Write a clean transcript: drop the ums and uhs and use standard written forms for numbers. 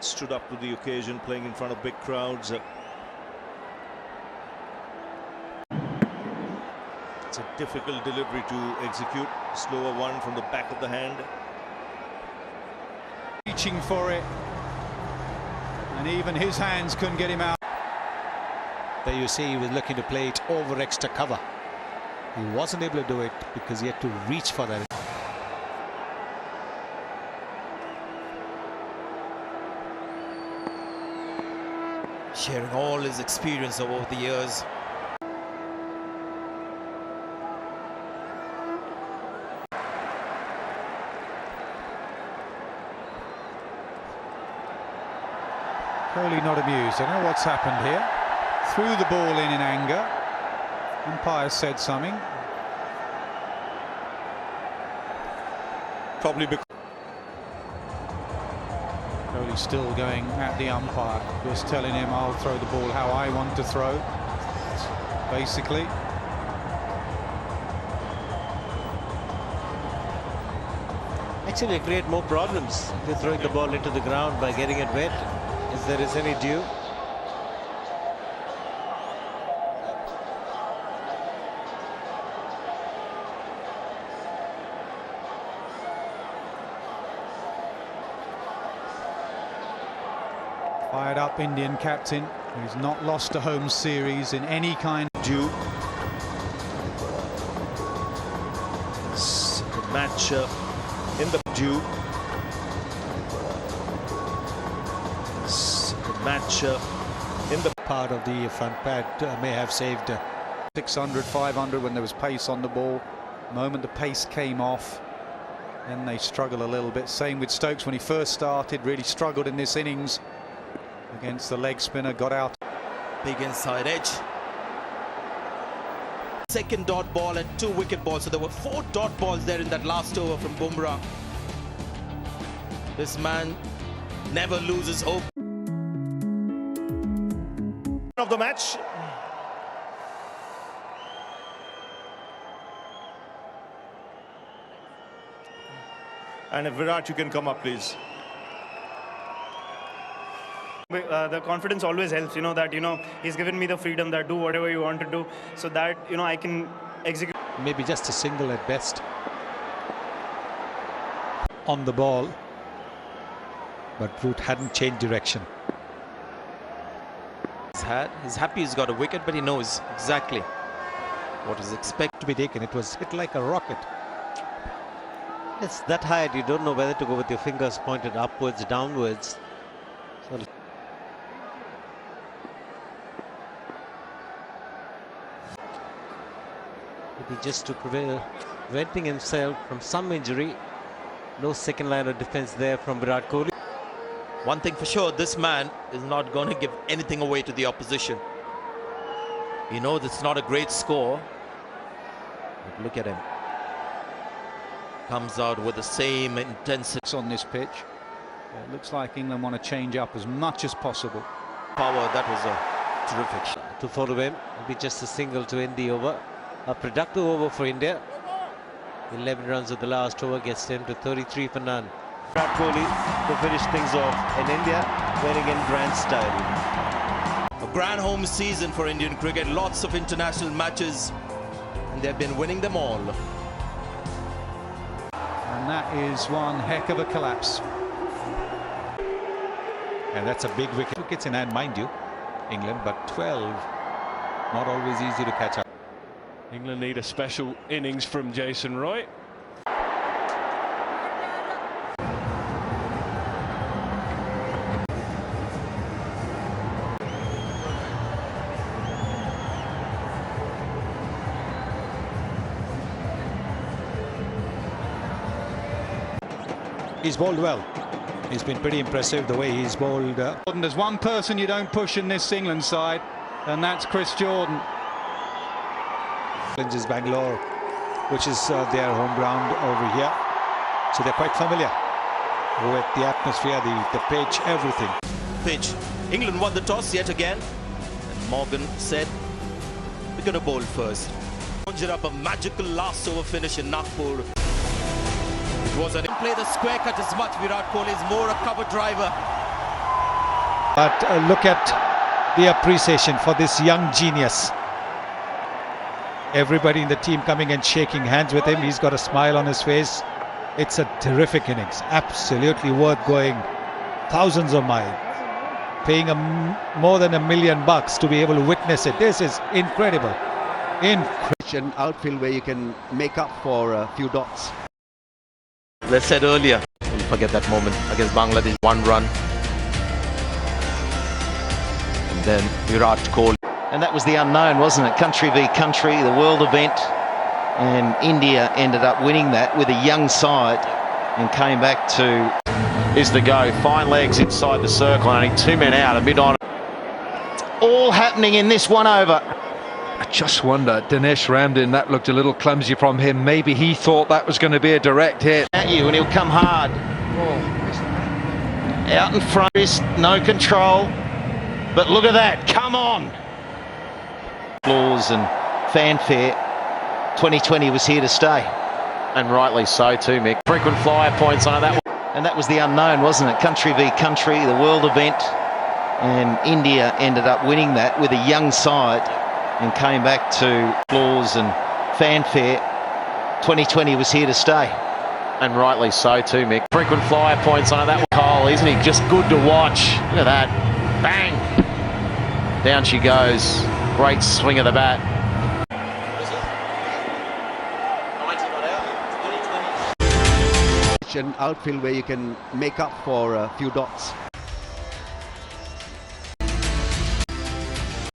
stood up to the occasion, playing in front of big crowds. It's a difficult delivery to execute. Slower one from the back of the hand. Reaching for it, and even his hands couldn't get him out. There you see he was looking to play it over extra cover. He wasn't able to do it because he had to reach for that. Sharing all his experience over the years. Kohli not amused. I don't know what's happened here. Threw the ball in anger. Umpire said something. Probably because Kohli still going at the umpire, just telling him I'll throw the ball how I want to throw, basically. Actually, create more problems if you're throwing the ball into the ground by getting it wet, if there is any dew. Fired up Indian captain, who's not lost a home series in any kind of due. Match in the due. Match in the part of the front pad may have saved 600, 500 when there was pace on the ball. The moment the pace came off, then they struggle a little bit. Same with Stokes when he first started, really struggled in this innings against the leg spinner, got out. Big inside edge. Second dot ball and 2 wicket balls. So there were 4 dot balls there in that last over from Bumrah. This man never loses hope. Of the match. And if Virat, you can come up, please. The confidence always helps, that, he's given me the freedom that do whatever you want to do, so that, I can execute. maybe just a single at best on the ball, but Root hadn't changed direction. He's happy he's got a wicket, but he knows exactly what is expected To be taken, it was hit like a rocket. It's that height, you don't know whether to go with your fingers pointed upwards, downwards. So maybe just to preventing himself from some injury. No second line of defense there from Virat Kohli. One thing for sure, this man is not going to give anything away to the opposition. He knows it's not a great score, but look at him. Comes out with the same intensity On this pitch, it looks like England want to change up as much as possible. power. That was a terrific shot. To follow him, it'll be just a single to end the over. A productive over for India. 11 runs of the last over gets them to 33 for none. Virat Kohli to finish things off in India, winning in grand style. A grand home season for Indian cricket. Lots of international matches, and they've been winning them all. And that is one heck of a collapse. And that's a big wicket. Wickets in hand, mind you, England, but 12, not always easy to catch up. England need a special innings from Jason Roy. He's bowled well. He's been pretty impressive the way he's bowled. There's one person you don't push in this England side, and that's Chris Jordan. Challenges Bangalore, which is their home ground over here. So they're quite familiar with the atmosphere, the pitch, everything. Pitch. England won the toss yet again. And Morgan said, we're going to bowl first. Conjure up a magical last over finish in Nagpur. It was an play the square cut as much. Virat Kohli is more a cover driver. But look at the appreciation for this young genius. Everybody in the team coming and shaking hands with him. He's got a smile on his face. It's a terrific innings. Absolutely worth going thousands of miles. Paying more than $1 million to be able to witness it. This is incredible. An outfield where you can make up for a few dots. As I said earlier, don't forget that moment against Bangladesh, 1 run. And then Virat Kohli. And that was the unknown, wasn't it? Country v country, the world event. And India ended up winning that with a young side and came back to... Is the go. Fine legs inside the circle, only 2 men out, a mid-on. All happening in this 1 over. I just wonder, Dinesh Ramdin, that looked a little clumsy from him. Maybe he thought that was going to be a direct hit. At you, and he'll come hard. Out in front, no control. But look at that, come on! Applause and fanfare. 2020 was here to stay. And rightly so too, Mick. Frequent flyer points on that one. And that was the unknown, wasn't it? Country v country, the world event. And India ended up winning that with a young side and came back to applause and fanfare. 2020 was here to stay. And rightly so too, Mick. Frequent flyer points on that one. Cole, isn't he just good to watch? Look at that. Bang! Down she goes. Great swing of the bat. An outfield where you can make up for a few dots.